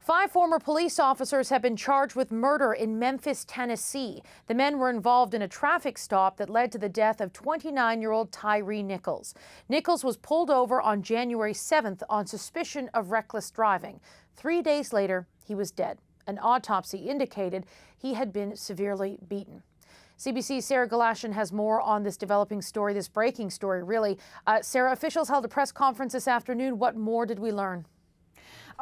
5 former police officers have been charged with murder in Memphis, Tennessee. The men were involved in a traffic stop that led to the death of 29-year-old Tyre Nichols. Nichols was pulled over on January 7th on suspicion of reckless driving. 3 days later, he was dead. An autopsy indicated he had been severely beaten. CBC's Sarah Galashan has more on this developing story, this breaking story, really. Sarah, officials held a press conference this afternoon. What more did we learn?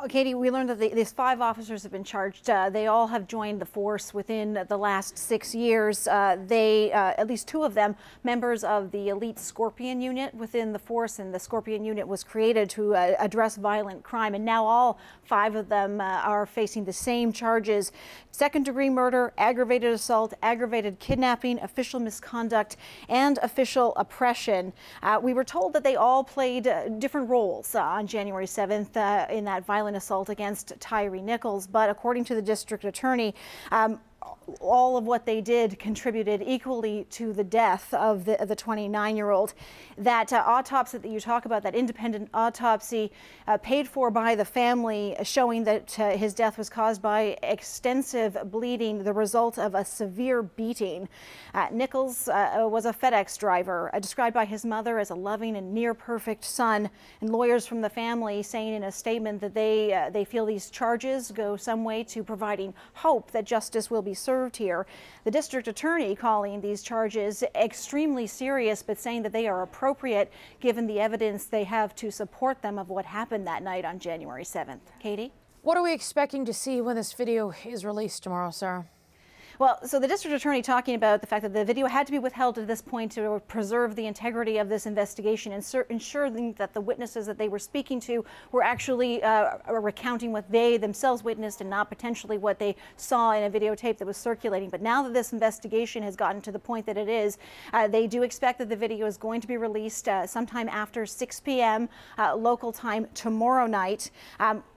Katie, we learned that these 5 officers have been charged. They all have joined the force within the last 6 years. At least 2 of them, members of the elite Scorpion unit within the force, and the Scorpion unit was created to address violent crime. And now all 5 of them are facing the same charges: second-degree murder, aggravated assault, aggravated kidnapping, official misconduct, and official oppression. We were told that they all played different roles on January 7th in that violent assault against Tyre Nichols, but according to the district attorney, all of what they did contributed equally to the death of the 29-year-old. That autopsy that you talk about, that independent autopsy paid for by the family, showing that his death was caused by extensive bleeding, the result of a severe beating. Nichols was a FedEx driver, described by his mother as a loving and near-perfect son, and lawyers from the family saying in a statement that they feel these charges go some way to providing hope that justice will be served here. The district attorney calling these charges extremely serious, but saying that they are appropriate given the evidence they have to support them of what happened that night on January 7th. Katie? What are we expecting to see when this video is released tomorrow, Sarah? Well, so the district attorney talking about the fact that the video had to be withheld at this point to preserve the integrity of this investigation and ensuring that the witnesses that they were speaking to were actually recounting what they themselves witnessed and not potentially what they saw in a videotape that was circulating. But now that this investigation has gotten to the point that it is, they do expect that the video is going to be released sometime after 6 p.m. Local time tomorrow night.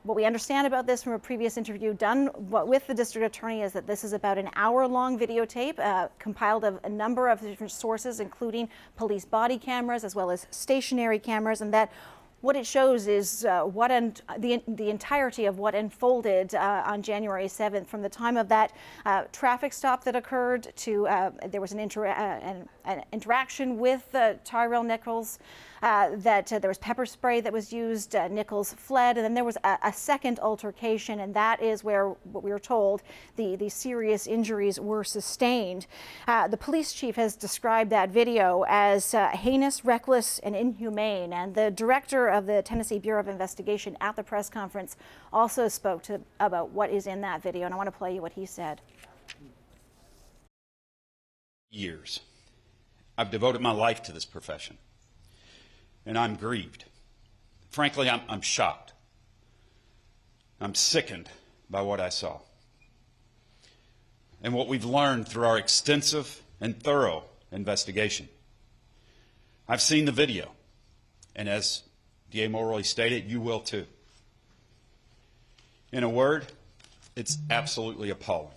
What we understand about this from a previous interview done with the district attorney is that this is about an hour-long videotape compiled of a number of different sources, including police body cameras as well as stationary cameras, and that what it shows is the entirety of what unfolded on January 7th, from the time of that traffic stop that occurred to there was an interaction with Tyre Nichols, that there was pepper spray that was used, Nichols fled, and then there was a second altercation, and that is where, what we were told, the serious injuries were sustained. The police chief has described that video as heinous, reckless, and inhumane, and the director of the Tennessee Bureau of Investigation at the press conference also spoke about what is in that video, and I want to play you what he said. Years. I've devoted my life to this profession, and I'm grieved. Frankly, I'm shocked. I'm sickened by what I saw and what we've learned through our extensive and thorough investigation. I've seen the video, and as DA Morley stated, you will too. In a word, it's absolutely appalling.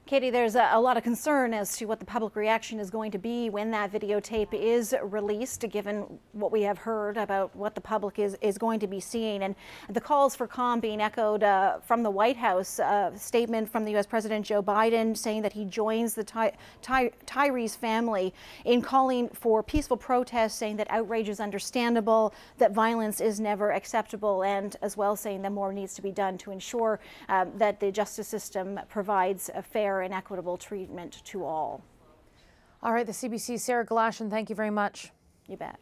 Katie, there's a lot of concern as to what the public reaction is going to be when that videotape is released, given what we have heard about what the public is going to be seeing. And the calls for calm being echoed from the White House, statement from the U.S. President Joe Biden saying that he joins the Tyre's family in calling for peaceful protests, saying that outrage is understandable, that violence is never acceptable, and as well saying that more needs to be done to ensure that the justice system provides a fair and equitable treatment to all. All right, the CBC's Sarah Galashan, thank you very much. You bet.